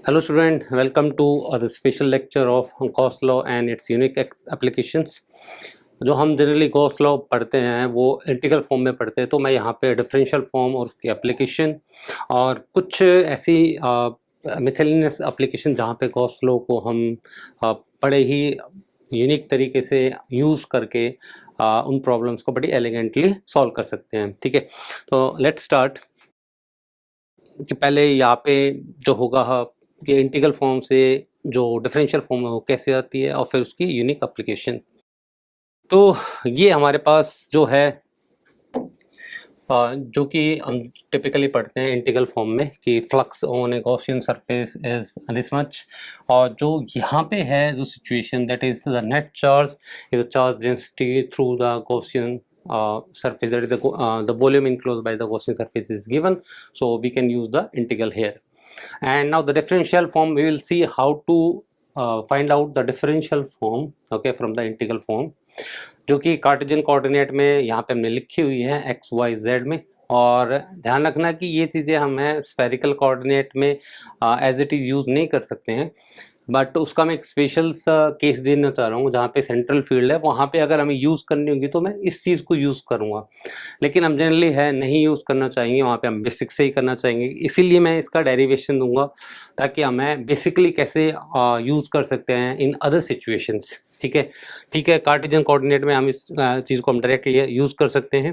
Hello student, welcome to the special lecture of Gauss law and its unique applications। जो हम generally Gauss law पढ़ते हैं वो integral form में पढ़ते हैं, तो मैं यहाँ पे डिफरेंशियल फॉर्म और उसकी एप्लीकेशन और कुछ ऐसी मिसलेनियस एप्लीकेशन जहाँ पे गॉस लॉ को हम बड़े ही यूनिक तरीके से यूज़ करके उन प्रॉब्लम्स को बड़ी एलिगेंटली सॉल्व कर सकते हैं। ठीक है, तो लेट्स स्टार्ट। कि पहले यहाँ पे जो होगा कि इंटीग्रल फॉर्म से जो डिफरेंशियल फॉर्म है वो कैसे आती है और फिर उसकी यूनिक एप्लीकेशन। तो ये हमारे पास जो है जो कि हम टिपिकली पढ़ते हैं इंटीग्रल फॉर्म में कि flux on A Gaussian surface is this much, और जो यहाँ पे है जो situation that is the net charge is the charge density through the Gaussian surface, that is the volume enclosed by the Gaussian surface is given, so we can use the integral here. And now the differential form, we will see how to find out the differential form, okay, from the integral form, जो कि Cartesian coordinate में यहाँ पे हमने लिखी हुई है x y z में। और ध्यान रखना कि ये चीज़ें हमें स्फेरिकल कोऑर्डिनेट में एज इट इज़ यूज़ नहीं कर सकते हैं, बट उसका मैं एक स्पेशल सा केस देना चाह रहा हूँ जहाँ पे सेंट्रल फील्ड है, वहाँ पे अगर हमें यूज़ करनी होगी तो मैं इस चीज़ को यूज़ करूँगा। लेकिन हम जनरली है नहीं यूज़ करना चाहेंगे, वहाँ पे हम बेसिक से ही करना चाहेंगे, इसीलिए मैं इसका डेरिवेशन दूंगा ताकि हमें बेसिकली कैसे यूज़ कर सकते हैं इन अदर सिचुएशंस। ठीक है, कार्टेशियन कोऑर्डिनेट में हम इस चीज़ को हम डायरेक्टली यूज़ कर सकते हैं।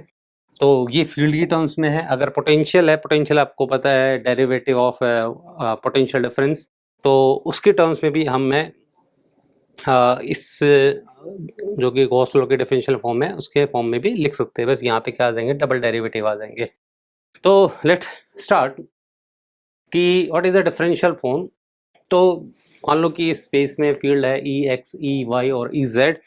तो ये फील्ड की टर्म्स में है। अगर पोटेंशियल है, पोटेंशियल आपको पता है डेरिवेटिव ऑफ पोटेंशियल डिफरेंस, तो उसके टर्म्स में भी मैं इस जो कि गॉस लॉ के डिफरेंशियल फॉर्म है उसके फॉर्म में भी लिख सकते हैं। बस यहाँ पे क्या आ जाएंगे, डबल डेरिवेटिव आ जाएंगे। तो लेट्स स्टार्ट कि what is the differential form. तो मान लो कि इस स्पेस में फील्ड है ई एक्स, ई वाई और ई जेड,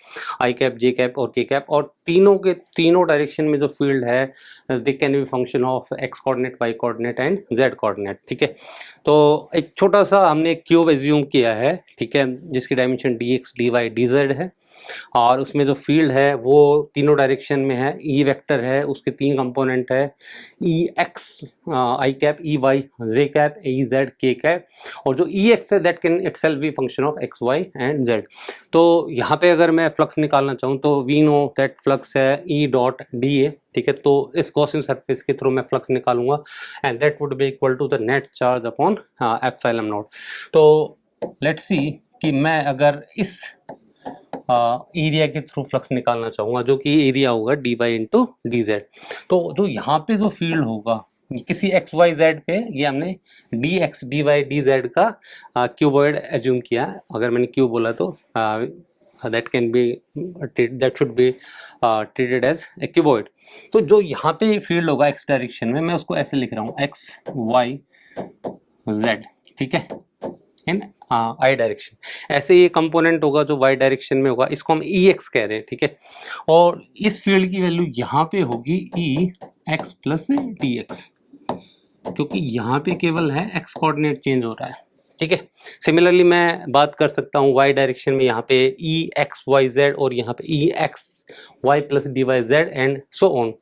आई कैप, जे कैप और के कैप, और तीनों डायरेक्शन में जो फील्ड है they can be function of x coordinate, y coordinate and z coordinate. ठीक है, तो एक छोटा सा हमने क्यूब एज्यूम किया है, ठीक है, जिसकी dimension d x, D Y, D z है, और उसमें जो फील्ड है वो तीनों डायरेक्शन में है। ई वेक्टर है, उसके तीन कंपोनेंट है, e x i cap, e y j cap, e z k cap, और जो ई एक्स है that can itself be function of x y and z. तो यहाँ पे अगर मैं फ्लक्स निकालना चाहूँ तो वी नो दैट फ्लक्स है ई डॉट डी ए। ठीक है, तो इस गॉसियन सरफेस के थ्रू मैं फ्लक्स निकालूंगा and that would be equal to the net charge upon epsilon not. तो लेट्स सी कि मैं अगर इस एरिया के थ्रू फ्लक्स निकालना चाहूँगा जो कि एरिया होगा d y into d z. तो जो यहाँ पे जो फील्ड होगा किसी एक्स वाई जेड पे, ये हमने d x, D Y, D z का क्यूबॉइड एज्यूम किया। अगर मैंने क्यूब बोला तो that can be that should be treated as a cuboid. तो जो यहाँ पे फील्ड होगा एक्स डायरेक्शन में, मैं उसको ऐसे लिख रहा हूँ एक्स वाई जेड। ठीक है, इन आई डायरेक्शन। ऐसे ये कंपोनेंट होगा जो वाई डायरेक्शन में होगा, इसको हम ई एक्स कह रहे हैं। ठीक है, और इस फील्ड की वैल्यू यहाँ पे होगी ई एक्स प्लस डी एक्स, क्योंकि यहाँ पे केवल है एक्स कोऑर्डिनेट चेंज हो रहा है। ठीक है, सिमिलरली मैं बात कर सकता हूँ वाई डायरेक्शन में, यहाँ पे ई एक्स वाई जेड और यहाँ पे E x Y plus D Y Z and so on.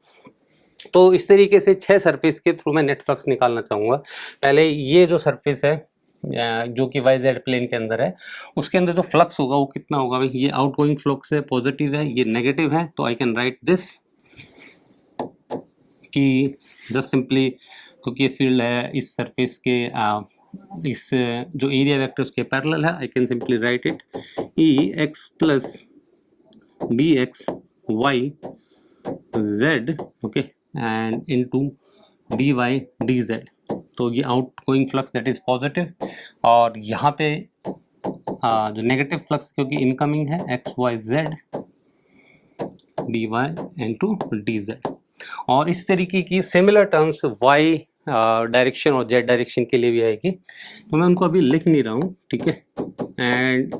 तो इस तरीके से 6 सरफेस के थ्रू मैं नेट फ्लक्स निकालना चाहूँगा। पहले ये जो सरफेस है जो कि वाई जेड प्लेन के अंदर है, उसके अंदर जो फ्लक्स होगा वो कितना होगा भाई, ये आउटगोइंग फ्लक्स है, पॉजिटिव है, ये नेगेटिव है। तो आई कैन राइट दिस कि जस्ट सिंपली, क्योंकि ये फील्ड है इस सरफेस के इस जो एरिया वेक्टर उसके पैरेलल है, I can simply write it e x plus d x Y z, okay, and into d Y D z. तो ये outgoing flux that is positive, और यहाँ पे जो नेगेटिव फ्लक्स क्योंकि इनकमिंग है x Y z d y into d z. और इस तरीके की सिमिलर टर्म्स वाई डायरेक्शन और जेड डायरेक्शन के लिए भी आएगी, तो मैं उनको अभी लिख नहीं रहा हूँ। ठीक है, एंड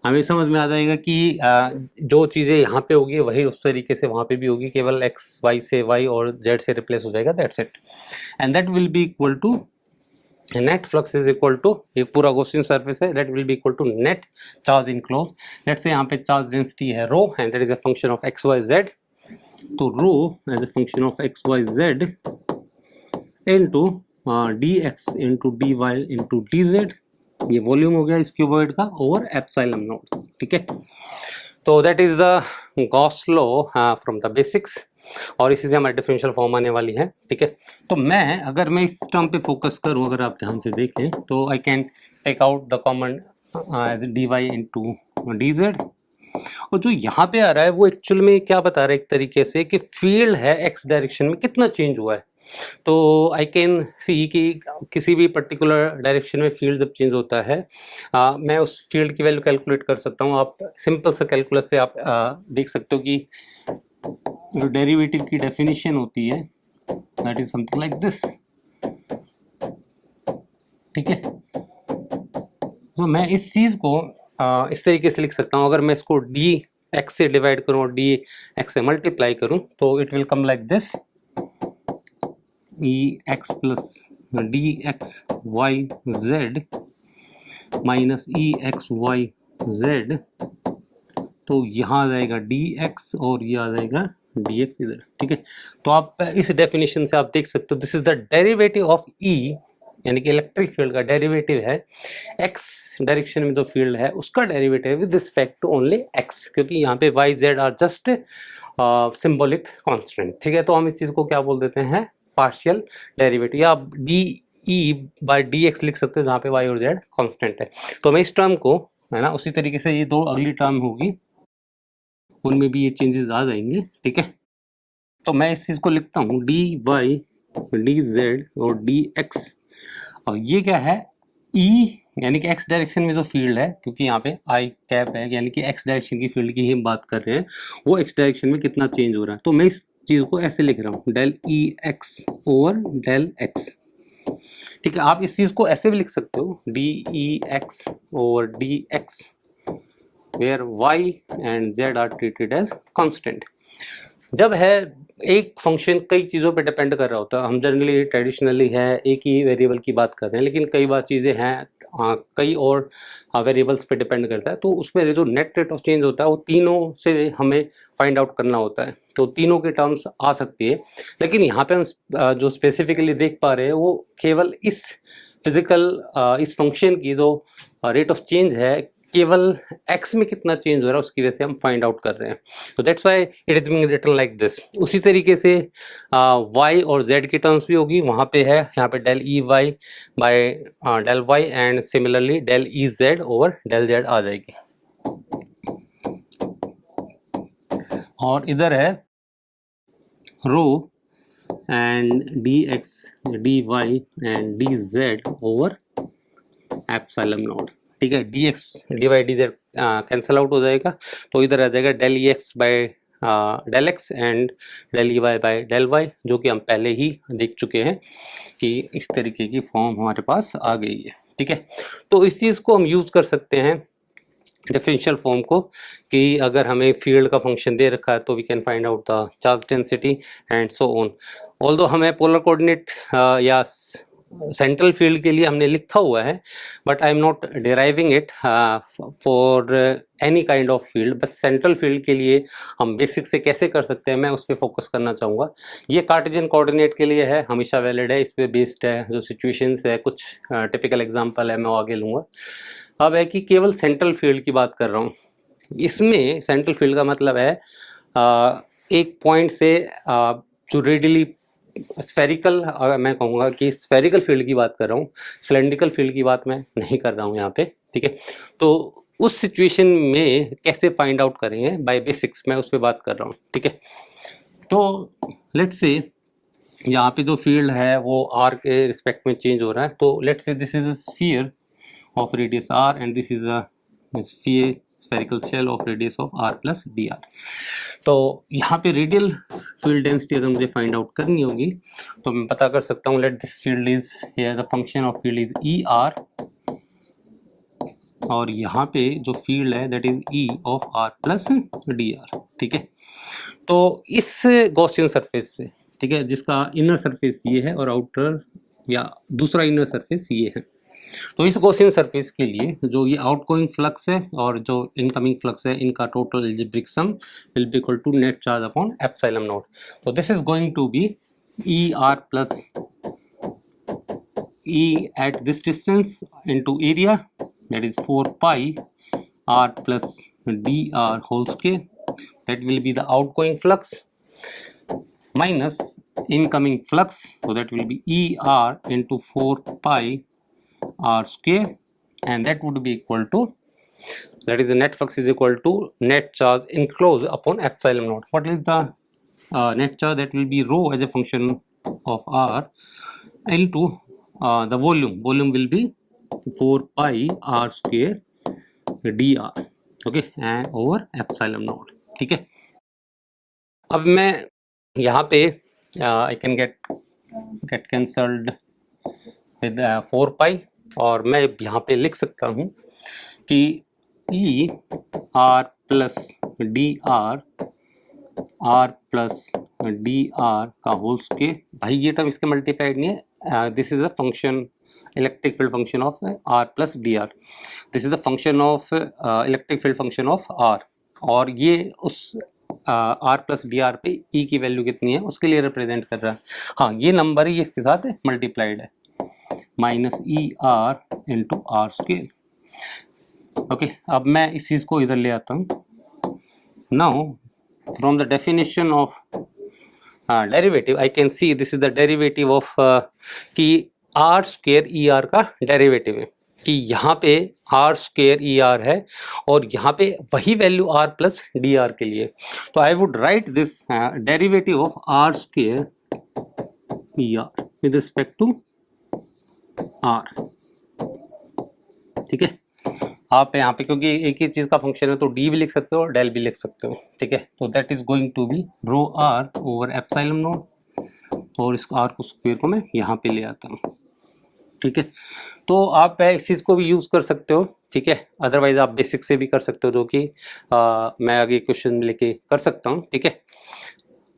हमें समझ में आ जाएगा कि जो चीज़ें यहाँ पे होगी वही उस तरीके से वहाँ पे भी होगी, केवल एक्स वाई से वाई और जेड से रिप्लेस हो जाएगा, that's it. And that will be equal to net flux is equal to, ये पूरा गॉसियन सरफेस है, that will be equal to net charge enclose. Let's say यहाँ पे चार्ज डेंसिटी है rho and that is a function of x Y Z. तो rho as a function of x Y Z into D X into D y into d z ये volume हो गया इस cuboid का over epsilon not, ठीक है। तो that is the Gauss law from the basics, और इसी से हमारी डिफरेंशियल फॉर्म आने वाली है, ठीक है। तो मैं अगर मैं इस टर्म पे फोकस करूं, अगर आप ध्यान से देखें तो I can take out the common as d y into d z, और जो यहाँ पे आ रहा है वो एक्चुअल में क्या बता रहा है एक तरीके से कि फील्ड है एक्स डायरेक्शन में कितना चेंज हुआ है। तो आई कैन सी कि किसी भी पर्टिकुलर डायरेक्शन में फील्ड जब चेंज होता है मैं उस फील्ड की वैल्यू कैलकुलेट कर सकता हूँ। आप सिंपल सा कैलकुलस से आप देख सकते हो कि जो डेरिवेटिव की डेफिनेशन होती है that is something like this, ठीक है। तो मैं इस चीज़ को इस तरीके से लिख सकता हूँ, अगर मैं इसको डी एक्स से डिवाइड करूँ और डी एक्स से मल्टीप्लाई करूँ तो it will come like this, e x plus d x Y z minus e x Y Z, तो यहाँ आ जाएगा डी एक्स और ये आ जाएगा डी एक्स इधर, ठीक है। तो आप इस डेफिनेशन से आप देख सकते हो this is the derivative of E, यानी कि इलेक्ट्रिक फील्ड का डेरिवेटिव है एक्स डायरेक्शन में जो फील्ड है उसका derivative with respect to only X, क्योंकि यहाँ पे Y Z are just symbolic constant, ठीक है। तो हम इस चीज़ को क्या बोल देते हैं, पार्शियल डेरिवेटिव, या D E bye D x लिख सकते हो जहाँ पे वाई और जेड कांस्टेंट है। तो मैं इस टर्म को, है ना, उसी तरीके से ये दो अगली टर्म होगी उनमें भी ये चेंजेस आ जाएंगे, ठीक है। तो मैं इस चीज़ को लिखता हूँ डी वाई डी जेड और डी एक्स, और ये क्या है ई, यानी कि एक्स डायरेक्शन में जो फील्ड है, क्योंकि यहाँ पे आई कैप है यानी कि एक्स डायरेक्शन की फील्ड की ही हम बात कर रहे हैं, वो एक्स डायरेक्शन में कितना चेंज हो रहा है। तो मैं इस चीज़ को ऐसे लिख रहा हूँ डेल ई एक्स ओवर डेल एक्स, ठीक है। आप इस चीज़ को ऐसे भी लिख सकते हो d e x over d x where y and z are treated as constant. जब है एक फंक्शन कई चीज़ों पे डिपेंड कर रहा होता है, हम जनरली ट्रेडिशनली है एक ही वेरिएबल की बात करते हैं, लेकिन कई बार चीज़ें हैं कई और वेरिएबल्स पे डिपेंड करता है, तो उसमें जो नेट रेट ऑफ चेंज होता है वो तीनों से हमें फाइंड आउट करना होता है, तो तीनों के टर्म्स आ सकती है। लेकिन यहाँ पे हम जो स्पेसिफिकली देख पा रहे हैं वो केवल इस फिजिकल इस फंक्शन की जो रेट ऑफ चेंज है केवल x में कितना चेंज हो रहा है उसकी वजह से हम फाइंड आउट कर रहे हैं, तो that's why it is being written like this. उसी तरीके से y और z की टर्म्स भी होगी, वहाँ पे है यहाँ पे del E Y by del Y and similarly del E Z over del Z आ जाएगी, और इधर है rho and D x D Y and D Z over epsilon not, ठीक है। D x D Y D Z cancel out हो जाएगा, तो इधर आ जाएगा del E X by del X and del E Y by del Y, जो कि हम पहले ही देख चुके हैं कि इस तरीके की फॉर्म हमारे पास आ गई है, ठीक है। तो इस चीज़ को हम यूज़ कर सकते हैं डिफरेंशियल फॉर्म को, कि अगर हमें फील्ड का फंक्शन दे रखा है तो we can find out the charge density and so on. Although हमें पोलर कोऑर्डिनेट या सेंट्रल फील्ड के लिए हमने लिखा हुआ है, but I am not deriving it for any kind of field, बस सेंट्रल फील्ड के लिए हम बेसिक से कैसे कर सकते हैं मैं उस पर फोकस करना चाहूँगा। ये कार्टेशियन कोऑर्डिनेट के लिए है, हमेशा वैलिड है, इस पर बेस्ड है, जो सिचुएशंस है कुछ टिपिकल एग्जांपल है मैं वो आगे लूँगा। अब है कि केवल सेंट्रल फील्ड की बात कर रहा हूँ, इसमें सेंट्रल फील्ड का मतलब है एक पॉइंट से जो रेडियली स्फेरिकल, मैं कहूँगा कि स्फेरिकल फील्ड की बात कर रहा हूँ, सिलेंड्रिकल फील्ड की बात मैं नहीं कर रहा हूँ यहाँ पे, ठीक है। तो उस सिचुएशन में कैसे फाइंड आउट करेंगे बाय बेसिक्स, मैं उस पर बात कर रहा हूँ, ठीक है। तो लेट्स से यहाँ पे जो फील्ड है वो आर के रिस्पेक्ट में चेंज हो रहा है, तो let's say this is a sphere of radius r and this is a sphere spherical shell of radius of r plus d r. तो यहाँ पे रेडियल फील्ड डेंसिटी अगर मुझे फाइंड आउट करनी होगी तो मैं पता कर सकता हूँ let this field is here the function of field is e r, और यहाँ पे जो फील्ड है that is e of r plus d r, ठीक है। तो इस गॉसियन सरफेस पे, ठीक है, जिसका इनर सरफेस ये है और आउटर या दूसरा इनर सरफेस ये है, तो इस गॉसियन सरफेस के लिए जो ये आउटगोइंग फ्लक्स है और जो इनकमिंग फ्लक्स है इनका total algebraic sum will be equal to net charge upon epsilon not. तो this is going to be E are plus E at this distance into area, that is 4 pi r plus dr whole square, that will be the outgoing flux, minus incoming flux, so that will be Er into 4 pi r square, and that would be equal to, that is the net flux is equal to net charge enclosed upon epsilon naught. What is the net charge? That will be rho as a function of r into the volume. Volume will be 4 pi r square dr, okay, and over epsilon not. ठीक है, अब मैं यहाँ पे I can get cancelled with 4 pi, और मैं यहाँ पे लिख सकता हूँ कि E are plus d r का होल स्क्वायर. भाई ये टर्म इसके मल्टीप्लाइड नहीं है, this is a function, electric field function of r plus d r. This is the function of electric field function of r, और ये उस are plus d are पे ई की वैल्यू कितनी है उसके लिए रिप्रेजेंट कर रहा है. हाँ, ये नंबर ही इसके साथ मल्टीप्लाइड है, minus E r into r square. Okay, अब मैं इस चीज़ को इधर ले आता हूँ. Now from the definition of derivative I can see this is the derivative of कि आर स्क्वेयर ई आर का डेरिवेटिव है, कि यहाँ पे आर स्क्वेयर ई आर है और यहाँ पे वही value r plus d r के लिए. तो I would write this derivative of r square E r with respect to r. ठीक है, आप यहाँ पे क्योंकि एक ही चीज़ का फंक्शन है तो डी भी लिख सकते हो और डेल भी लिख सकते हो. ठीक है, तो that is going to be rho r over epsilon not, और इस आर को स्क्वायर को मैं यहाँ पे ले आता हूँ. ठीक है, तो आप इस चीज़ को भी यूज़ कर सकते हो. ठीक है, अदरवाइज आप बेसिक से भी कर सकते हो, जो कि मैं आगे क्वेश्चन लेके कर सकता हूँ. ठीक है,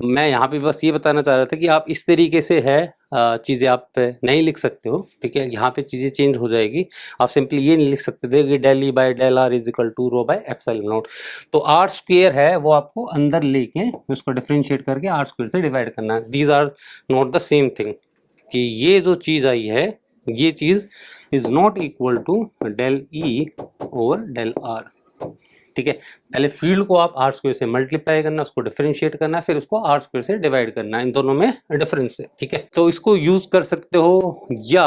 मैं यहाँ पे बस ये बताना चाह रहा था कि आप इस तरीके से है चीज़ें आप नहीं लिख सकते हो. ठीक है, यहाँ पे चीज़ें चेंज हो जाएगी. आप सिंपली ये नहीं लिख सकते थे कि del E by del r is equal to rho by epsilon not. तो आर स्क्वेयर है वो आपको अंदर लेके उसको डिफरेंशिएट करके आर स्क्वेयर से डिवाइड करना है. These are not the same thing, कि ये जो चीज़ आई है ये चीज़ is not equal to del E over del R. ठीक है, पहले फील्ड को आप आर स्क्वायर से मल्टीप्लाई करना, उसको डिफरेंशिएट करना, फिर उसको आर स्क्वायर से डिवाइड करना. इन दोनों में डिफरेंस है. ठीक है, तो इसको यूज कर सकते हो या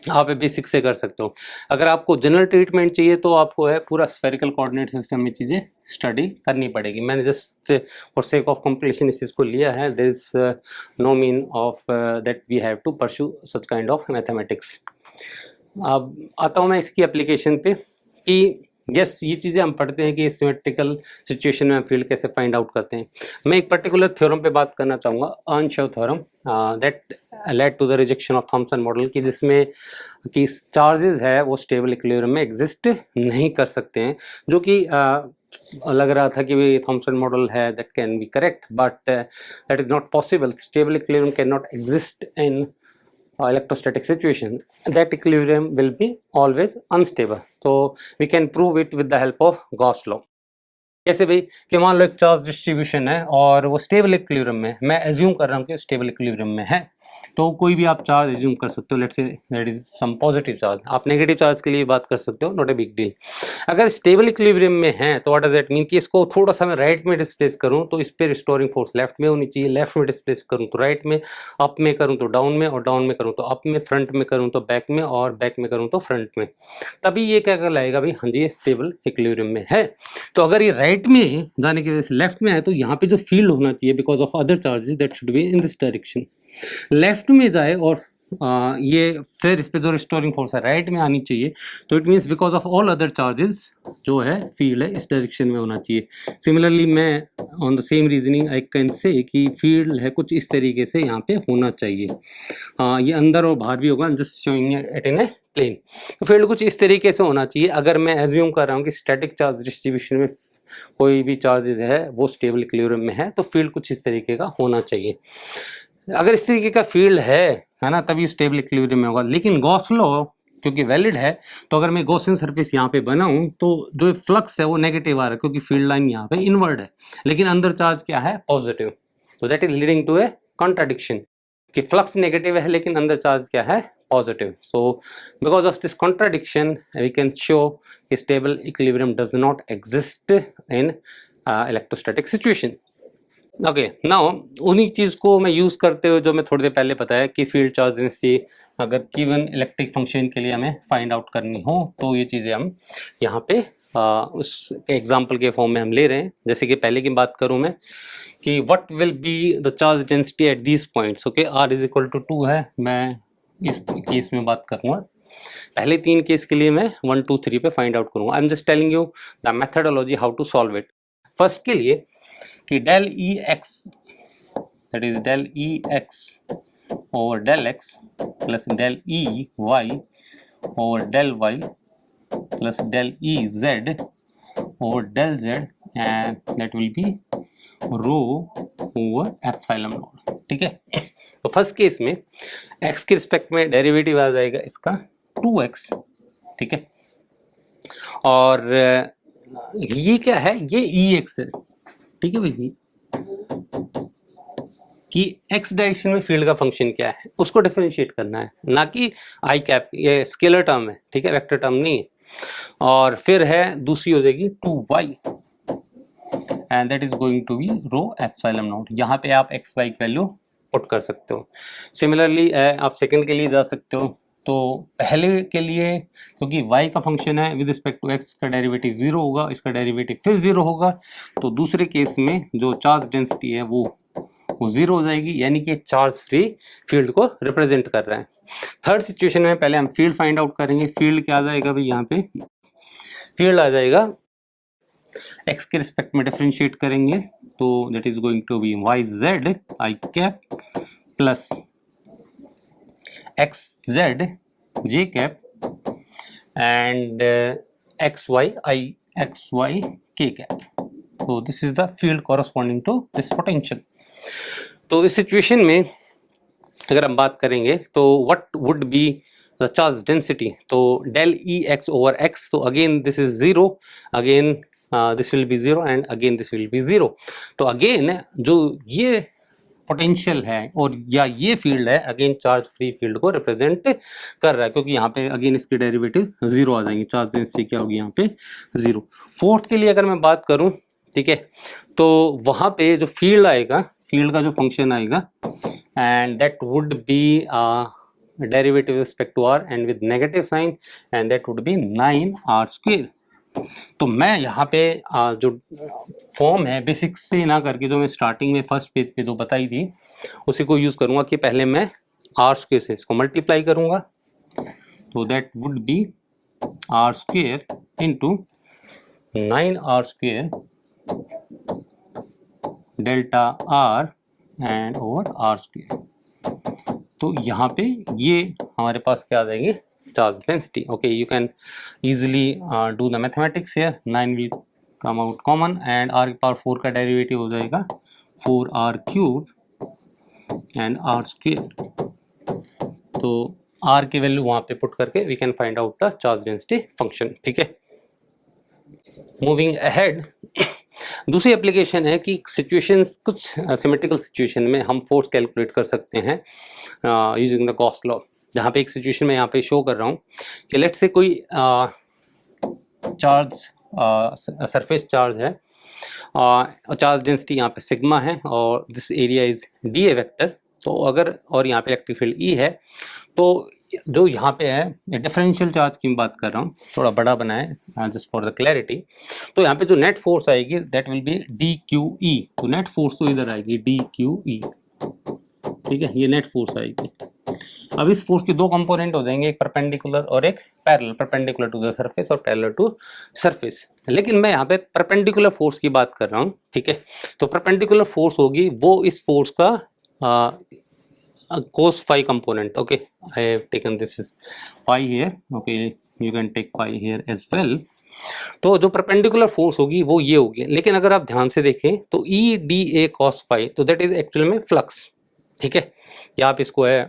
आप बेसिक से कर सकते हो. अगर आपको जनरल ट्रीटमेंट चाहिए तो आपको है पूरा स्फेरिकल कोऑर्डिनेट सिस्टम में चीज़ें स्टडी करनी पड़ेगी. मैंने just for sake of completion इस चीज़ को लिया है. There is no mean of that we have to pursue such kind of mathematics. अब आता हूँ मैं इसकी एप्लीकेशन पे कि यस ये चीज़ें हम पढ़ते हैं कि सिमेट्रिकल सिचुएशन में फील्ड कैसे फाइंड आउट करते हैं. मैं एक पर्टिकुलर थ्योरम पे बात करना चाहूँगा, Earnshaw theorem, that led to the rejection of Thomson model, कि जिसमें कि चार्जेस है वो स्टेबल इक्विलिब्रियम में एग्जिस्ट नहीं कर सकते हैं. जो कि लग रहा था कि थॉमसन मॉडल है that can B correct, but that is not possible. Stable equilibrium can not exist in electrostatic situation. That equilibrium will be always unstable. So we can prove it with the help of Gauss law. कैसे भाई, कि मान लो एक charge distribution है और वो stable equilibrium में, मैं एज्यूम कर रहा हूँ कि स्टेबल इक्विलिब्रियम में है, तो कोई भी आप चार्ज एज्यूम कर सकते हो. Let's say that is some positive charge. आप नेगेटिव चार्ज के लिए बात कर सकते हो, नॉट ए बिग डील. अगर स्टेबल इक्विलिब्रियम में है तो व्हाट डज दैट मीन, कि इसको थोड़ा सा मैं राइट में डिस्प्लेस करूँ तो इस पर रिस्टोरिंग फोर्स लेफ्ट में होनी चाहिए, लेफ्ट में डिस्प्लेस करूँ तो राइट में, अप में करूँ तो डाउन में, और डाउन में करूँ तो अप में, फ्रंट में करूँ तो बैक में, और बैक में करूँ तो फ्रंट में. तभी ये क्या कहलाएगा भाई, हाँ जी ये स्टेबल इक्विलिब्रियम में है. तो अगर ये राइट में जाने की वजह से लेफ्ट में है तो यहाँ पे जो फील्ड होना चाहिए because of other charges that should be in this direction. Left में जाए और ये फिर इस पे जो रिस्टोरिंग फोर्स है राइट में आनी चाहिए, तो it means because of all other charges जो है फील्ड है इस डायरेक्शन में होना चाहिए. सिमिलरली मैं on the same reasoning I can say कि फील्ड है कुछ इस तरीके से यहाँ पे होना चाहिए. ये अंदर और बाहर भी होगा, just showing it in a plane. तो फील्ड कुछ इस तरीके से होना चाहिए. अगर मैं एज्यूम कर रहा हूँ कि स्टैटिक चार्ज डिस्ट्रीब्यूशन में कोई भी चार्जेस है वो स्टेबल इक्विलिब्रियम में है, तो फील्ड कुछ इस तरीके का होना चाहिए. अगर इस तरीके का फील्ड है ना, तभी स्टेबल इक्विलिब्रियम में होगा. लेकिन गॉस लॉ क्योंकि वैलिड है, तो अगर मैं गॉसियन सरफेस यहाँ पे बनाऊं तो जो फ्लक्स है वो नेगेटिव आ रहा है क्योंकि फील्ड लाइन यहाँ पे इनवर्ड है, लेकिन अंदर चार्ज क्या है, पॉजिटिव. तो that is leading to a contradiction कि फ्लक्स नेगेटिव है लेकिन अंदर चार्ज क्या है, positive. So because of this contradiction, we can show a stable equilibrium does not exist in electrostatic situation. Okay now उन्हीं चीज़ को मैं यूज़ करते हुए जो मैं थोड़ी देर पहले बताया कि फील्ड चार्ज डेंसिटी अगर गिवन इलेक्ट्रिक फंक्शन के लिए हमें फाइंड आउट करनी हो तो ये चीज़ें हम यहाँ पे उस एग्जांपल के फॉर्म में हम ले रहे हैं. जैसे कि पहले की बात करूँ मैं कि what will be the charge density at these points. Okay, r is equal to 2 है. मैं इस केस में बात करूँगा. पहले 3 केस के लिए मैं 1 2 3 पे फाइंड आउट करूँगा. I am just telling you the methodology how to solve it. First के लिए कि del Ex, that is del Ex over del X plus del Ey over del Y plus del Ez over del Z and that will be rho over epsilon naught. ठीक है. तो first case में x के respect में derivative आ जाएगा इसका 2x. ठीक है. और ये क्या है, ये Ex है. ठीक है भाई, कि x डायरेक्शन में फील्ड का फंक्शन क्या है उसको डिफरेंशिएट करना है, ना कि आई कैप. ये स्केलर टर्म है. ठीक है, वेक्टर टर्म नहीं है. और फिर है दूसरी हो जाएगी 2y and that is going to be rho epsilon not. यहाँ पे आप x y की वैल्यू पुट कर सकते हो. सिमिलरली आप सेकंड के लिए जा सकते हो. तो पहले के लिए क्योंकि y का फंक्शन है विद रिस्पेक्ट टू x का डेरिवेटिव 0 होगा, इसका डेरिवेटिव फिर 0 होगा. तो दूसरे केस में जो चार्ज डेंसिटी है वो 0 हो जाएगी, यानी कि चार्ज फ्री फील्ड को रिप्रेजेंट कर रहा है. थर्ड सिचुएशन में पहले हम फील्ड फाइंड आउट करेंगे. फील्ड क्या आ जाएगा भाई, यहाँ पे फील्ड आ जाएगा x के रिस्पेक्ट में डिफरेंशिएट करेंगे तो that is going to be y z i cap plus x z j cap and x y k cap. तो this is the field corresponding to this potential. तो इस situation में अगर हम बात करेंगे तो what would be the charge density. तो del Ex over x, तो again this is 0, again this will be 0 and again this will be 0. तो अगेन जो ये पोटेंशियल है और या ये फील्ड है अगेन चार्ज फ्री फील्ड को रिप्रेजेंट कर रहा है, क्योंकि यहाँ पे अगेन इसकी डेरिवेटिव 0 आ जाएंगी. चार्ज डेंसिटी क्या होगी यहाँ पे 0. फोर्थ के लिए अगर मैं बात करूँ, ठीक है, तो वहाँ पे जो फील्ड आएगा, फील्ड का जो फंक्शन आएगा and that would be derivative respect to r and with negative sign and that would be 9r². तो मैं यहाँ पे जो फॉर्म है बेसिक्स से ना करके जो मैं स्टार्टिंग में फर्स्ट पेज पे जो बताई थी उसी को यूज़ करूँगा कि पहले मैं r² से इसको मल्टीप्लाई करूँगा. तो that would B r² into 9r² delta r and over r². तो यहाँ पे ये हमारे पास क्या आ जाएंगे, charge density. Okay, you can easily do the mathematics here. 9 will come out common and r की पावर 4 का डेरिवेटिव हो जाएगा 4r³ and r². तो r की वैल्यू वहाँ पे पुट करके we can find out the charge density function. ठीक है. मूविंग अहेड, दूसरी एप्लीकेशन है कि सिचुएशंस, कुछ सिमेट्रिकल सिचुएशन में हम फोर्स कैलकुलेट कर सकते हैं यूजिंग द गॉस लॉ. जहाँ पे एक सिचुएशन में यहाँ पे शो कर रहा हूँ कि लेट्स से कोई चार्ज सरफेस चार्ज है और चार्ज डेंसिटी यहाँ पे सिग्मा है और this area is D A vector. तो अगर और यहाँ पे इलेक्ट्रिक फील्ड ई है, तो जो यहाँ पे है डिफरेंशियल चार्ज की मैं बात कर रहा हूँ, थोड़ा बड़ा बना है जस्ट फॉर द क्लैरिटी. तो यहाँ पे जो नेट फोर्स आएगी that will be D Q E. तो नेट फोर्स तो इधर आएगी डी क्यू ई. ठीक है, ये नेट फोर्स आएगी. अब इस फोर्स के दो कंपोनेंट हो जाएंगे, एक परपेंडिकुलर और एक parallel. Perpendicular to the surface और पैरेलल टू सरफेस. लेकिन मैं यहाँ पे परपेंडिकुलर फोर्स की बात कर रहा हूँ. ठीक है, तो परपेंडिकुलर फोर्स होगी वो इस फोर्स का cos phi component. Okay, I have taken this is phi here. Okay, you can take phi here as well. तो जो परपेंडिकुलर फोर्स होगी वो ये होगी. लेकिन अगर आप ध्यान से देखें तो E D A cos phi, तो दैट इज एक्चुअल में फ्लक्स. ठीक है, या आप इसको है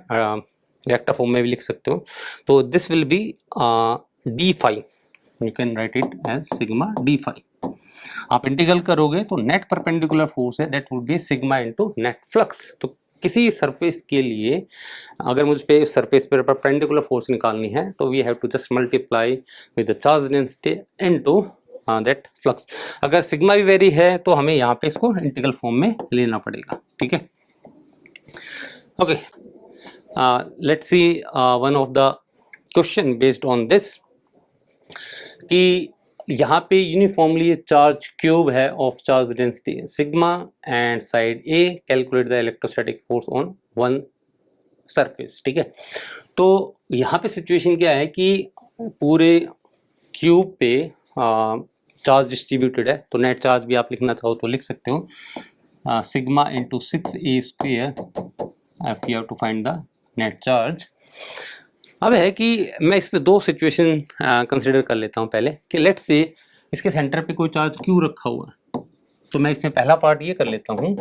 वेक्टर फॉर्म में भी लिख सकते हो. तो this will be d phi. You can write it as sigma d phi. आप इंटीग्रल करोगे तो नेट परपेंडिकुलर फोर्स है that would be sigma into net flux. तो किसी सरफेस के लिए अगर मुझ पे सरफेस पर परपेंडिकुलर फोर्स निकालनी है तो we have to just multiply with the charge density into that flux. अगर सिग्मा भी वेरी है तो हमें यहाँ पे इसको इंटीग्रल फॉर्म में लेना पड़ेगा, ठीक है। Okay, let's see one of the question based on this कि यहाँ पे यूनिफॉर्मली चार्ज क्यूब है of charge density sigma and side A, calculate the electrostatic force on one surface, ठीक है। तो यहाँ पे सिचुएशन क्या है कि पूरे क्यूब पे चार्ज डिस्ट्रीब्यूटेड है, तो नेट चार्ज भी आप लिखना चाहो तो लिख सकते हो sigma into 6a square if you have to find the net charge. अब है कि मैं इसमें दो सिचुएशन कंसिडर कर लेता हूँ पहले कि लेट्स से इसके सेंटर पे कोई चार्ज क्यू रखा हुआ है, तो मैं इसमें पहला पार्ट ये कर लेता हूँ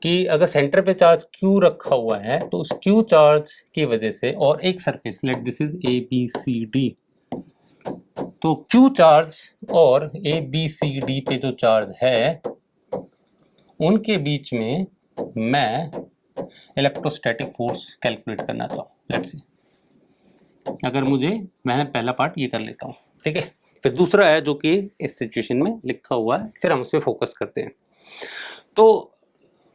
कि अगर सेंटर पे चार्ज क्यू रखा हुआ है तो उस क्यू चार्ज की वजह से और एक surface let this is A B C D, तो क्यू चार्ज और ए बी सी डी पे जो चार्ज है उनके बीच में मैं इलेक्ट्रोस्टैटिक फोर्स कैलकुलेट करना चाहूँ। लेट्स सी अगर मैंने पहला पार्ट ये कर लेता हूँ, ठीक है। फिर दूसरा है जो कि इस सिचुएशन में लिखा हुआ है, फिर हम उस पर फोकस करते हैं। तो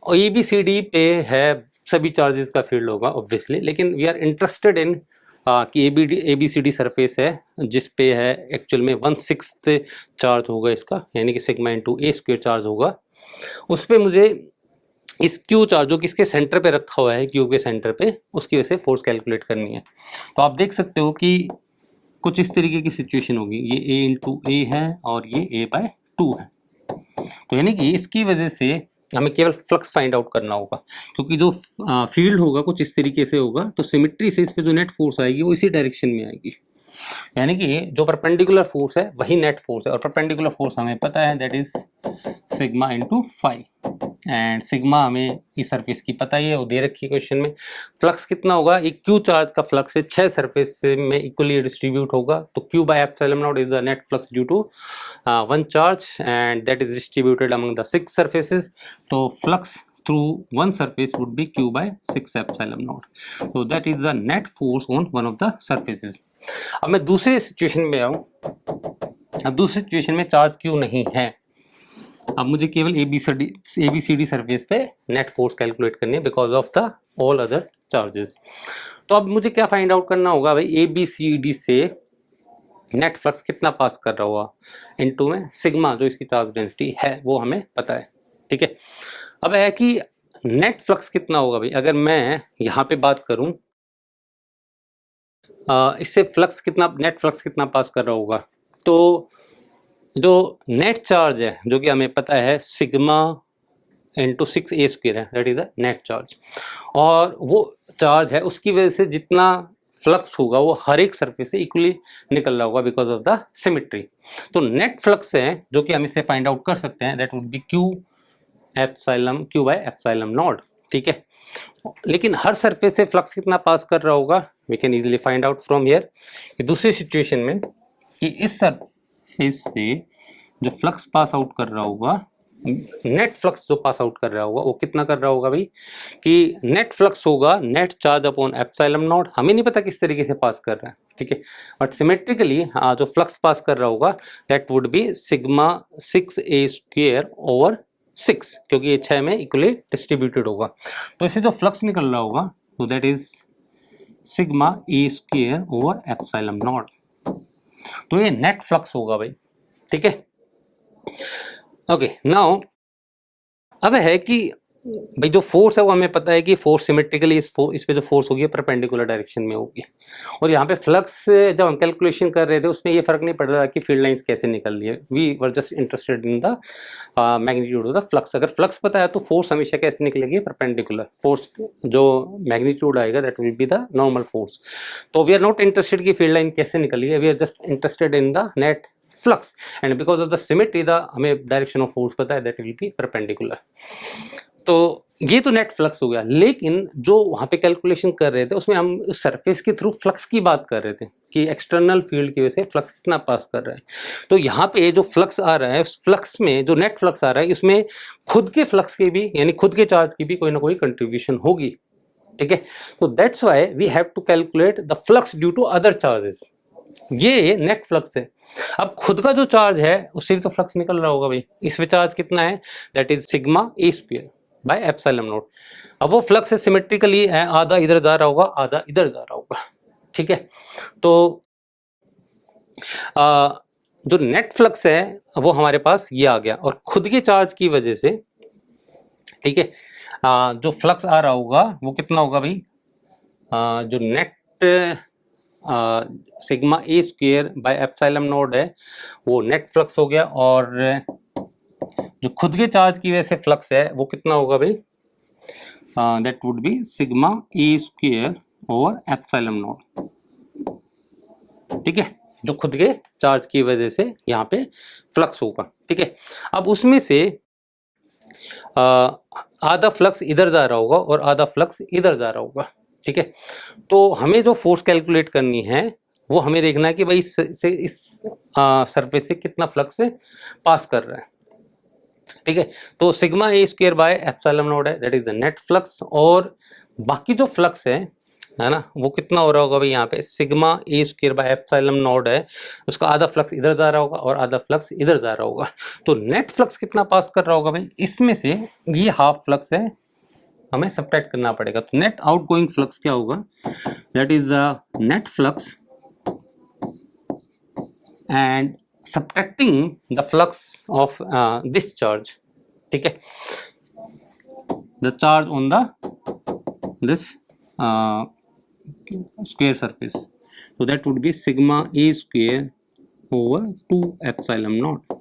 ए बी सी डी पे है सभी चार्जेस का फील्ड होगा ऑब्वियसली, लेकिन वी आर इंटरेस्टेड इन कि A B C D surface है जिस पे है एक्चुअल में 1/6 चार्ज होगा इसका, यानी कि सिग्मा इंटू ए स्क्वायर चार्ज होगा। उस पर मुझे इस क्यू चार्ज जो कि इसके सेंटर पे रखा हुआ है क्यूब के सेंटर पे, उसकी वजह से फोर्स कैलकुलेट करनी है। तो आप देख सकते हो कि कुछ इस तरीके की सिचुएशन होगी, ये a इंटू ए है और ये a/2 है। तो यानी कि इसकी वजह से हमें केवल फ्लक्स फाइंड आउट करना होगा, क्योंकि जो फील्ड होगा कुछ इस तरीके से होगा, तो सिमेट्री से इस पे जो नेट फोर्स आएगी वो इसी डायरेक्शन में आएगी। यानी कि जो परपेंडिकुलर फोर्स है वही नेट फोर्स है, और परपेंडिकुलर फोर्स हमें पता है that is sigma into 5, and sigma हमें इस सरफेस की पता ही है, वो दे रखी है क्वेश्चन में। फ्लक्स कितना होगा, एक क्यू चार्ज का फ्लक्स है 6 सरफेस में इक्वली डिस्ट्रीब्यूट होगा, तो Q by epsilon not is the net flux due to one charge and that is distributed among the 6 surfaces. तो flux through one surface would be q by 6 epsilon naught. So that is the net force on one of the surfaces. अब मैं दूसरे situation में आऊँ। अब दूसरी situation में charge Q नहीं है, अब मुझे केवल A B C D surface पे नेट फोर्स कैलकुलेट करनी है because of the all other charges. तो अब मुझे क्या फाइंड आउट करना होगा भाई, ए बी सी डी से नेट फ्लक्स कितना पास कर रहा होगा इनटू में सिग्मा जो इसकी चार्ज डेंसिटी है वो हमें पता है, ठीक है। अब है कि नेट फ्लक्स कितना होगा भाई, अगर मैं यहाँ पे बात करूं इससे फ्लक्स कितना, नेट फ्लक्स कितना पास कर रहा होगा, तो जो नेट चार्ज है जो कि हमें पता है सिग्मा इंटू 6a स्क्वायर है, that is the net charge, और वो चार्ज है उसकी वजह से जितना फ्लक्स होगा वो हर एक सरफेस से इक्वली निकल रहा होगा बिकॉज ऑफ द सिमेट्री। तो नेट फ्लक्स है जो कि हम इसे फाइंड आउट कर सकते हैं, that would B q bye epsilon not, ठीक है। लेकिन हर सरफेस से फ्लक्स कितना पास कर रहा होगा, we can easily find out from here. दूसरी सिचुएशन में कि इस सरफेस से जो फ्लक्स पास आउट कर रहा होगा, नेट फ्लक्स जो पास आउट कर रहा होगा वो कितना कर रहा होगा भाई, कि नेट फ्लक्स होगा net charge upon epsilon not, हमें नहीं पता किस तरीके से पास कर रहा है, ठीक है, बट सिमेट्रिकली जो फ्लक्स पास कर रहा होगा that would be sigma 6a square over 6, क्योंकि ये 6 में इक्वली डिस्ट्रीब्यूटेड होगा। तो इससे जो फ्लक्स निकल रहा होगा तो that is sigma a square over epsilon not, तो ये नेट फ्लक्स होगा भाई, ठीक है। ओके नाउ अब है कि भाई जो फोर्स है वो हमें पता है कि फोर्स सिमेट्रिकली इस पे जो फोर्स होगी परपेंडिकुलर डायरेक्शन में होगी, और यहाँ पे फ्लक्स जब हम कैलकुलेशन कर रहे थे उसमें ये फर्क नहीं पड़ रहा कि फील्ड लाइंस कैसे निकल रही है, we were just interested in the magnitude of the flux. अगर फ्लक्स पता है तो फोर्स हमेशा कैसे निकलेगी, परपेंडिकुलर फोर्स, जो मैग्नीट्यूड आएगा that will be the normal force. तो वी आर नॉट इंटरेस्टेड कि फील्ड लाइन कैसे निकली है, we are just interested in the net flux, and because of the symmetry the हमें डायरेक्शन ऑफ फोर्स पता है दैट विल बी परपेंडिकुलर। तो ये तो नेट फ्लक्स हो गया, लेकिन जो वहां पे कैलकुलेशन कर रहे थे उसमें हम सरफेस के थ्रू फ्लक्स की बात कर रहे थे कि एक्सटर्नल फील्ड की वजह से फ्लक्स कितना पास कर रहा है। तो यहाँ पे जो फ्लक्स आ रहा है उस फ्लक्स में जो नेट फ्लक्स आ रहा है इसमें खुद के फ्लक्स की भी यानी खुद के चार्ज की भी कोई ना कोई कंट्रीब्यूशन होगी, ठीक है। तो that's why we have to calculate the flux due to other charges. ये नेट फ्लक्स है। अब खुद का जो चार्ज है उससे भी तो फ्लक्स निकल रहा होगा भाई, इसमें चार्ज कितना है, that is sigma A square by epsilon not. अब वो फ्लक्स है सिमेट्रिकली है, आधा इधर जा रहा होगा आधा इधर जा रहा होगा, ठीक है। तो जो नेट फ्लक्स है वो हमारे पास ये आ गया, और खुद के चार्ज की वजह से, ठीक है, जो फ्लक्स आ रहा होगा वो कितना होगा भाई, जो net sigma A square by epsilon naught है वो नेट फ्लक्स हो गया, और जो खुद के चार्ज की वजह से फ्लक्स है वो कितना होगा भाई, that would be sigma A square over epsilon not, ठीक है, जो खुद के चार्ज की वजह से यहाँ पे फ्लक्स होगा, ठीक है। अब उसमें से आधा फ्लक्स इधर जा रहा होगा और आधा फ्लक्स इधर जा रहा होगा, ठीक है। तो हमें जो फोर्स कैलकुलेट करनी है वो हमें देखना है कि भाई इस सरफेस से कितना फ्लक्स पास कर रहा है, ठीक है। तो sigma A square by epsilon naught है, that is the net flux, और बाकी जो फ्लक्स है ना, वो कितना हो रहा होगा भाई, यहाँ पे sigma A square by epsilon naught है, उसका आधा फ्लक्स इधर जा रहा होगा और आधा फ्लक्स इधर जा रहा होगा। तो नेट फ्लक्स कितना पास कर रहा होगा भाई, इसमें से ये हाफ फ्लक्स है हमें सब्ट्रैक्ट करना पड़ेगा। तो नेट आउटगोइंग फ्लक्स क्या होगा, that is the net flux and subtracting the flux of this charge, ठीक है, the charge on the this square surface, so that would be sigma a square over 2 epsilon naught,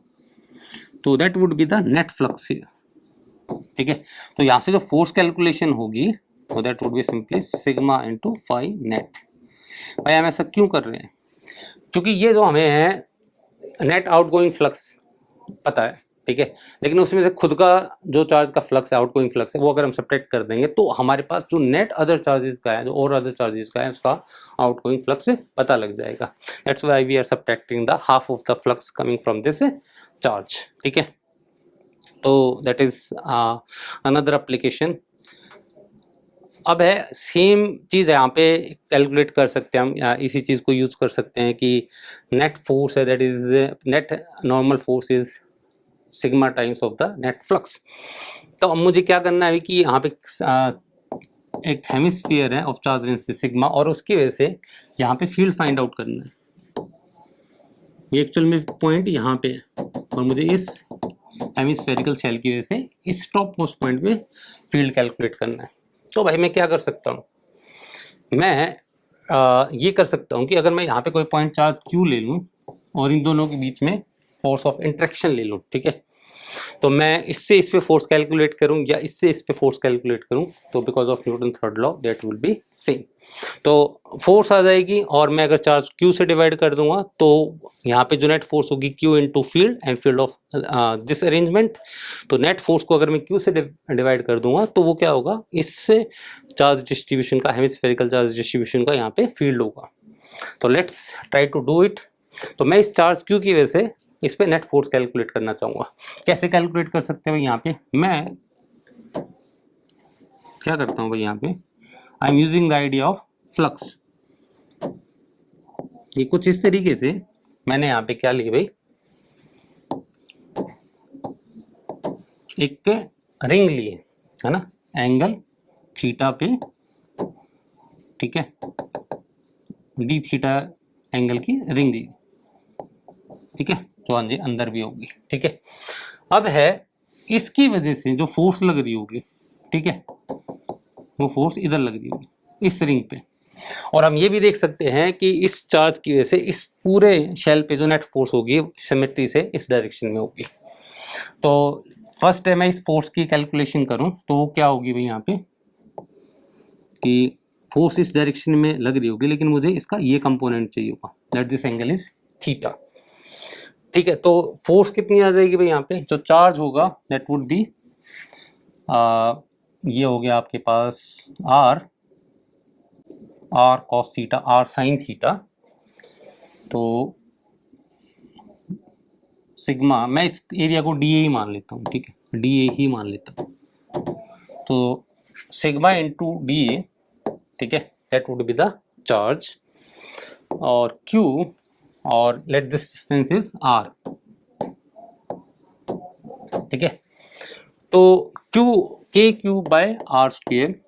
तो that would be the net flux here, ठीक है। तो यहाँ से जो force calculation होगी तो that would be simply sigma into phi net। भाई हम ऐसा क्यों कर रहे हैं, क्योंकि ये जो हमें है नेट आउटगोइंग फ्लक्स पता है, ठीक है, लेकिन उसमें से खुद का जो चार्ज का फ्लक्स है आउटगोइंग फ्लक्स है वो अगर हम सब्ट्रैक्ट कर देंगे तो हमारे पास जो नेट अदर चार्जेस का है, जो और अदर चार्जेस का है, उसका आउटगोइंग फ्लक्स पता लग जाएगा। That's why we are subtracting the half of the flux coming from this charge, ठीक है। तो दैट इज अनदर एप्लीकेशन। अब है सेम चीज़ है यहाँ पे कैलकुलेट कर सकते हैं हम, इसी चीज़ को यूज कर सकते हैं कि नेट फोर्स है, that is net normal force is sigma times of the net flux. तो अब मुझे क्या करना है कि यहाँ पे एक हेमिस्फीयर है ऑफ चार्ज डेंसिटी सिग्मा, और उसकी वजह से यहाँ पे फील्ड फाइंड आउट करना है। ये एक्चुअल में पॉइंट यहाँ पे है और मुझे इस हेमिस्फेरिकल शेल की वजह से इस टॉप मोस्ट पॉइंट पे फील्ड कैलकुलेट करना है। तो भाई मैं क्या कर सकता हूँ, मैं ये कर सकता हूँ कि अगर मैं यहाँ पे कोई पॉइंट चार्ज Q ले लूँ और इन दोनों के बीच में फोर्स ऑफ इंट्रैक्शन ले लूँ, ठीक है, तो मैं इससे इस पे फोर्स कैलकुलेट करूँ या इससे इस पे फोर्स कैलकुलेट करूँ, तो because of Newton third law that will B same. तो फोर्स आ जाएगी और मैं अगर चार्ज Q से डिवाइड कर दूंगा तो यहाँ पे जो नेट फोर्स होगी Q into field and field of this arrangement. तो नेट फोर्स को अगर मैं Q से डिवाइड कर दूंगा तो वो क्या होगा, इससे चार्ज डिस्ट्रीब्यूशन का, हेमिस्फेरिकल चार्ज डिस्ट्रीब्यूशन का यहाँ पे फील्ड होगा। तो let's try to do it. तो मैं इस चार्ज Q की वजह से इस पे नेट फोर्स कैलकुलेट करना चाहूँगा। कैसे कैलकुलेट कर सकते हैं भाई, यहाँ पे मैं क्या करता हूँ भाई, यहाँ पे I am using the idea of flux. ये कुछ इस तरीके से मैंने यहाँ पे क्या लिया भाई, एक रिंग लिए है ना, एंगल थीटा पे, ठीक है, डी थीटा एंगल की रिंग दी, ठीक है, तो अंदर भी होगी, ठीक है। अब है इसकी वजह से जो फोर्स लग रही होगी, ठीक है, वो फोर्स इधर लग रही होगी इस रिंग पे, और हम ये भी देख सकते हैं कि इस चार्ज की वजह से इस पूरे शेल पे जो नेट फोर्स होगी सिमेट्री से इस डायरेक्शन में होगी। तो फर्स्ट है मैं इस फोर्स की कैलकुलेशन करूं तो वो क्या होगी भाई, यहाँ पे कि फोर्स इस डायरेक्शन में लग रही होगी लेकिन मुझे इसका ये कंपोनेंट चाहिए होगा, that this angle is theta, ठीक है। तो फोर्स कितनी आ जाएगी भाई, यहाँ पे जो चार्ज होगा दैट वुड बी ये हो गया आपके पास R cos theta, R sine theta. तो सिग्मा, मैं इस एरिया को डी ए ही मान लेता हूँ, ठीक है, डी ए ही मान लेता हूँ। तो सिग्मा इंटू डी ए, ठीक है, that would be the charge, और Q, और let this distance is R, ठीक है। तो के क्यू बाय आर स्क्वेयर,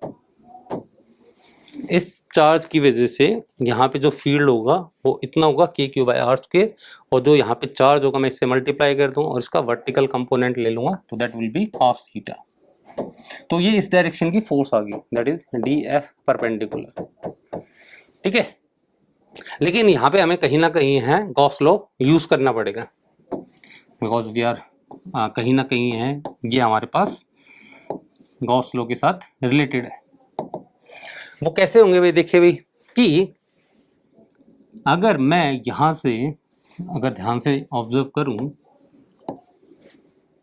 इस चार्ज की वजह से यहाँ पे जो फील्ड होगा वो इतना होगा के क्यू बाय आर स्क्वेयर, और जो यहाँ पे चार्ज होगा मैं इससे मल्टीप्लाई कर दूँ और इसका वर्टिकल कंपोनेंट ले लूंगा, तो that will B cos theta. तो ये इस डायरेक्शन की फोर्स आ गई, that is D F perpendicular, ठीक है। लेकिन यहाँ पे हमें कहीं ना कहीं है गॉस लॉ यूज करना पड़ेगा, बिकॉज वी आर कहीं ना कहीं है ये हमारे पास गॉस लॉ के साथ रिलेटेड है। वो कैसे होंगे भाई, देखिए भाई, कि अगर मैं यहां से, अगर ध्यान से ऑब्जर्व करूं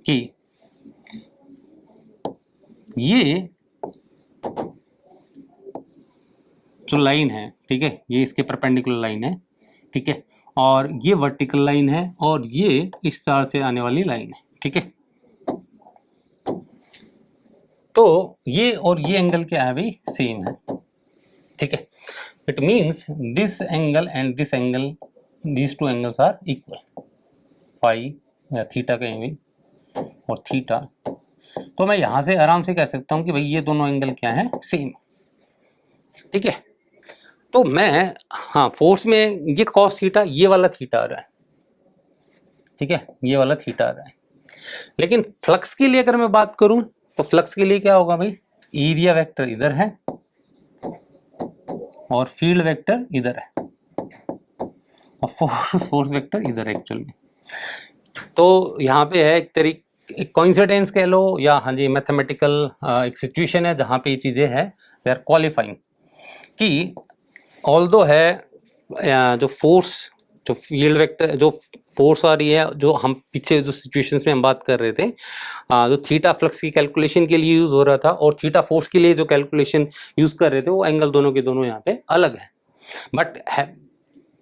कि ये जो लाइन है, ठीक है, ये इसके परपेंडिकुलर लाइन है, ठीक है, और ये वर्टिकल लाइन है, और ये इस चार्ज से आने वाली लाइन है, ठीक है। तो ये और ये एंगल क्या है भाई, सेम है, ठीक है। It means this angle and this angle, these two angles are equal, phi या थीटा कहीं भी, और थीटा। तो मैं यहां से आराम से कह सकता हूं कि भाई ये दोनों एंगल क्या है, सेम, ठीक है। तो मैं, हाँ, फोर्स में ये कॉस थीटा, ये वाला थीटा आ रहा है, ठीक है, ये वाला थीटा आ रहा है। लेकिन फ्लक्स के लिए अगर मैं बात करूं, तो फ्लक्स के लिए क्या होगा भाई, एरिया वेक्टर इधर है और फील्ड वेक्टर इधर है और फोर्स वेक्टर इधर है एक्चुअल में। तो यहाँ पे है एक कोइंसिडेंस कह लो, या हाँ जी मैथमेटिकल एक सिचुएशन है जहाँ पे ये चीज़ें हैं, दे आर क्वालिफाइंग, कि ऑल्दो है जो फोर्स, जो फील्ड वेक्टर, जो फोर्स आ रही है, जो हम पीछे जो सिचुएशंस में हम बात कर रहे थे, जो थीटा फ्लक्स की कैलकुलेशन के लिए यूज हो रहा था और थीटा फोर्स के लिए जो कैलकुलेशन यूज कर रहे थे, वो एंगल दोनों के दोनों यहाँ पे अलग है, बट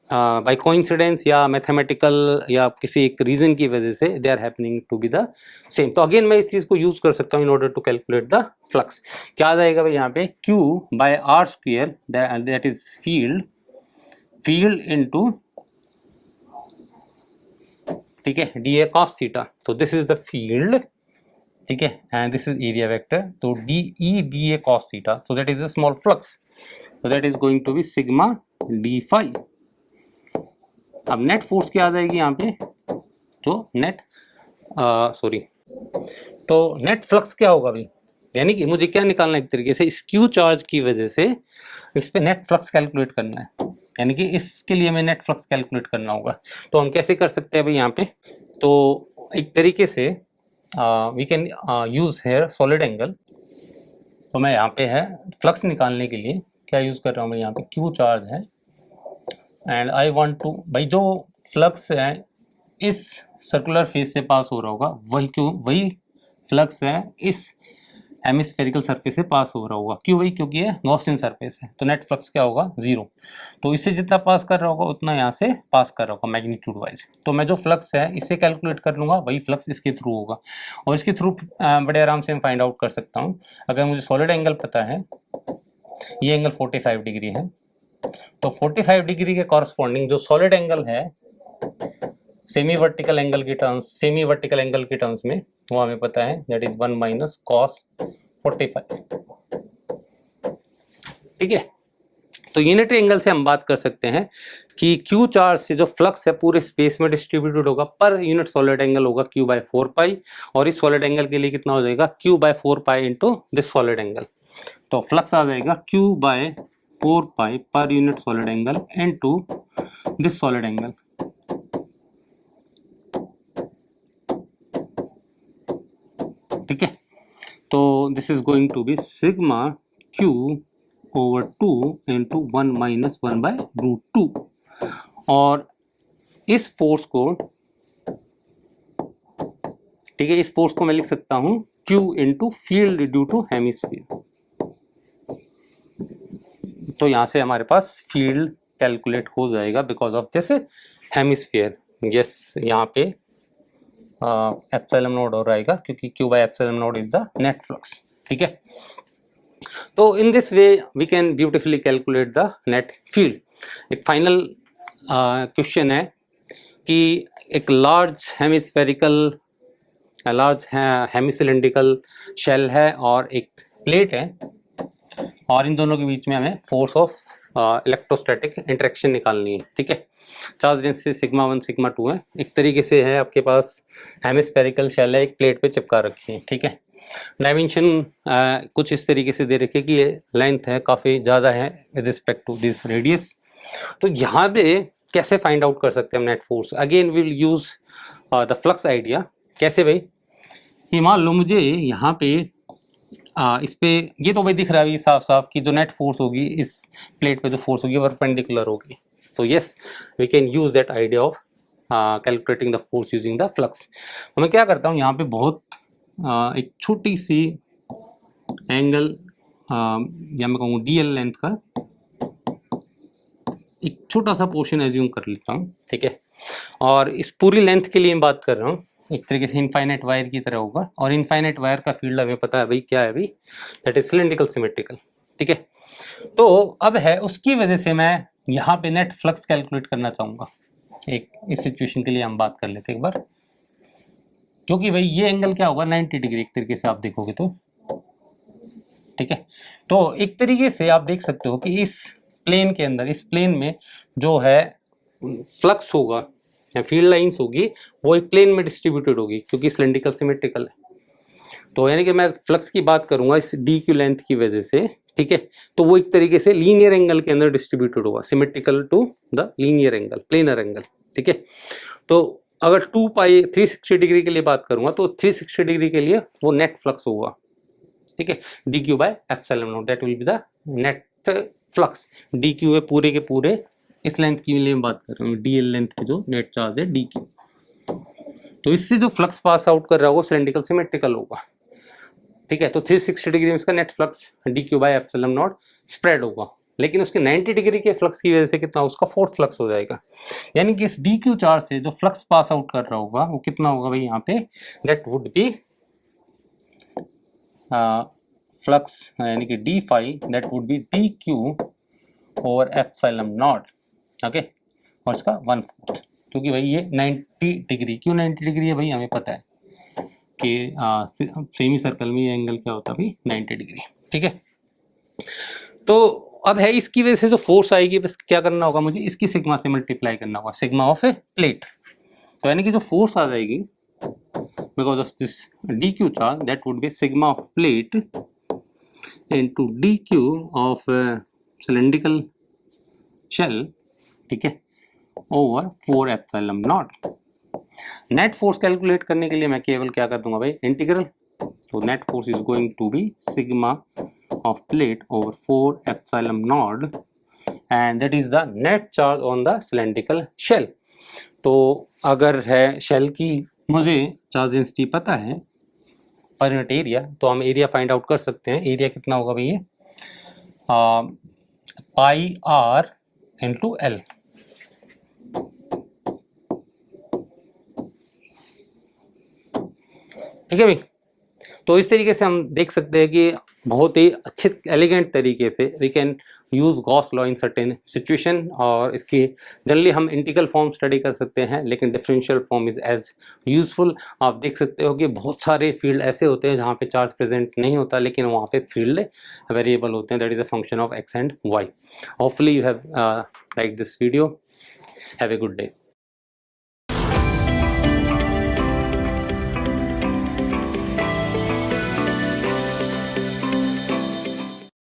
बाय कोइंसिडेंस या मैथमेटिकल या किसी एक रीजन की वजह से they are happening to be the same. तो अगेन मैं इस चीज को यूज कर सकता हूँ in order to calculate the flux. क्या आ जाएगा भाई यहाँ पे, Q by r square, that is field into, ठीक है, डी ए कॉस थीटा। तो दिस इज द फील्ड, ठीक है, and this is area vector, तो d A cos theta, so that is a small flux, so that is going to be sigma d phi. अब net force क्या आ जाएगी यहाँ पे, तो नेट तो नेट फ्लक्स क्या होगा भाई, यानी कि मुझे क्या निकालना है, एक तरीके से इस क्यू चार्ज की वजह से इस पे नेट फ्लक्स कैलकुलेट करना है, यानी कि इसके लिए हमें नेट फ्लक्स कैलकुलेट करना होगा। तो हम कैसे कर सकते हैं भाई यहाँ पे, तो एक तरीके से we can use here solid angle. तो मैं यहाँ पे है फ्लक्स निकालने के लिए क्या यूज कर रहा हूँ मैं, यहाँ पे क्यू चार्ज है एंड आई वांट टू, भाई जो फ्लक्स है इस सर्कुलर फेस से पास हो रहा होगा, वही फ्लक्स है इस हेमिस्फेरिकल सरफेस से पास हो रहा होगा। क्यों भाई, क्योंकि ये गॉसियन सरफेस है, तो नेट फ्लक्स क्या होगा, जीरो। तो इससे जितना पास कर रहा होगा उतना यहाँ से पास कर रहा होगा मैग्नीट्यूड वाइज। तो मैं जो फ्लक्स है इसे कैलकुलेट कर लूंगा, वही फ्लक्स इसके थ्रू होगा, और इसके थ्रू बड़े आराम से मैं फाइंड आउट कर सकता हूँ। अगर मुझे सॉलिड एंगल पता है, ये एंगल 45 डिग्री है, तो 45 डिग्री के कॉरस्पॉन्डिंग जो सॉलिड एंगल है सेमी वर्टिकल एंगल के टर्म्स में वो हमें पता है, दैट इज 1 माइनस कॉस 45, ठीक है। तो यूनिटरी एंगल से हम बात कर सकते हैं कि क्यू चार्ज से जो फ्लक्स है पूरे स्पेस में डिस्ट्रीब्यूटेड होगा, पर यूनिट सॉलिड एंगल होगा क्यू बाय 4 पाई, और इस सॉलिड एंगल के लिए कितना हो जाएगा, Q by 4 pi into this solid angle. तो फ्लक्स आ जाएगा Q by 4 pi per unit solid angle into this solid angle, ठीक है। तो this is going to be sigma Q over 2 into 1 minus 1 by root 2, और इस force को, ठीक है, इस फोर्स को मैं लिख सकता हूं Q into field due to hemisphere। तो यहाँ से हमारे पास फील्ड कैलकुलेट हो जाएगा because of this hemisphere. Yes, यहाँ पे एप्सिलॉन नॉट हो रहेगा क्योंकि Q by epsilon not is the net flux. ठीक है, तो in this way we can beautifully calculate the net field. एक फाइनल क्वेश्चन है कि एक लार्ज हेमिसिलिंड्रिकल शेल है और एक प्लेट है, और इन दोनों के बीच में हमें फोर्स ऑफ इलेक्ट्रोस्टैटिक इंटरेक्शन निकालनी है। ठीक है, चार्ज डेंसिटी सिग्मा 1 सिग्मा 2 है। एक तरीके से है, आपके पास हेमिस्फेरिकल शेल है, एक प्लेट पे चिपका रखी है। ठीक है, डायमेंशन कुछ इस तरीके से दे रखी है कि ये लेंथ है काफ़ी ज़्यादा है with respect to this radius. तो यहाँ पे कैसे फाइंड आउट कर सकते हैं हम net force? Again will use the flux idea. कैसे भाई? कि मान लो मुझे यहाँ पे इस पे ये तो भाई दिख रहा है साफ साफ कि जो नेट फोर्स होगी इस प्लेट पे जो फोर्स होगी परपेंडिकुलर होगी। तो yes, we can use that idea of calculating the force using the flux. तो मैं क्या करता हूँ, यहाँ पे बहुत एक छोटी सी एंगल या मैं कहूँ DL लेंथ का एक छोटा सा पोर्शन एज्यूम कर लेता हूँ। ठीक है, और इस पूरी लेंथ के लिए मैं बात कर रहा हूँ, एक तरीके से इनफाइनाइट वायर की तरह होगा। और इनफाइनाइट वायर का फील्ड हमें पता है भाई क्या है भाई, दैट इज सिलिंड्रिकल सिमेट्रिकल। ठीक है, तो अब है उसकी वजह से मैं यहाँ पे नेट फ्लक्स कैलकुलेट करना चाहूँगा। एक इस सिचुएशन के लिए हम बात कर लेते हैं एक बार, क्योंकि भाई ये एंगल क्या होगा 90 डिग्री एक तरीके से आप देखोगे तो। ठीक है, तो एक तरीके से आप देख सकते हो कि इस प्लेन के अंदर, इस प्लेन में जो है फ्लक्स होगा या फील्ड लाइंस होगी वो एक प्लेन में डिस्ट्रीब्यूटेड होगी क्योंकि सिलिंड्रिकल सिमेट्रिकल है। तो यानी कि मैं फ्लक्स की बात करूंगा इस DQ लेंथ की वजह से। ठीक है, तो वो एक तरीके से लीनियर एंगल के अंदर डिस्ट्रीब्यूटेड होगा, symmetrical to the linear angle, planar angle. ठीक है, तो अगर 2 पाई 360 डिग्री के लिए बात करूंगा तो 360 डिग्री के लिए वो नेट फ्लक्स होगा। ठीक है, DQ by epsilon not, that will be the net flux. DQ है पूरे के पूरे, इस लेंथ की लिए बात कर रहा हूँ, DL लेंथ पे जो नेट चार्ज है DQ। तो इससे जो फ्लक्स पास आउट कर रहा होगा सिलिंड्रिकल सिमेट्रिकल होगा। ठीक है, तो 360 डिग्री में इसका net flux DQ by epsilon not spread होगा, लेकिन उसके 90 डिग्री के फ्लक्स की वजह से कितना उसका फोर्थ फ्लक्स हो जाएगा। यानी कि इस DQ चार्ज से जो फ्लक्स पास आउट कर रहा होगा वो कितना होगा भाई यहाँ पे, दैट वुड बी फ्लक्स यानी कि D phi, that would be DQ over epsilon not. Okay, और इसका 1/4, क्योंकि भाई ये 90 डिग्री, क्यों 90 डिग्री है भाई, हमें पता है कि सेमी सर्कल में ये एंगल क्या होता है भाई 90 डिग्री। ठीक है, तो अब है इसकी वजह से जो फोर्स आएगी बस क्या करना होगा मुझे, इसकी सिग्मा से मल्टीप्लाई करना होगा, सिग्मा ऑफ ए प्लेट। तो यानी कि जो फोर्स आ जाएगी because of this DQ charge, that would be sigma of plate into DQ of cylindrical shell. ठीक है, over 4 epsilon not. Net force calculate करने के लिए मैं केवल क्या कर दूंगा भाई, इंटीग्रल। तो net force is going to be sigma of plate over 4 epsilon not and that is the net charge on the cylindrical shell. तो अगर है शेल की मुझे चार्ज डेंसिटी पता है पर यूनिट एरिया, तो हम एरिया फाइंड आउट कर सकते हैं। एरिया कितना होगा भैया, पाई आर इंटू एल। ठीक है भाई, तो इस तरीके से हम देख सकते हैं कि बहुत ही अच्छे एलिगेंट तरीके से we can use Gauss law in certain situation. और इसकी जनरली हम इंटीग्रल फॉर्म स्टडी कर सकते हैं, लेकिन differential form is as useful. आप देख सकते हो कि बहुत सारे फील्ड ऐसे होते हैं जहाँ पे चार्ज प्रेजेंट नहीं होता, लेकिन वहाँ पे फील्ड वेरिएबल होते हैं, that is a function of x and y। Hopefully you have like this video. Have a good day.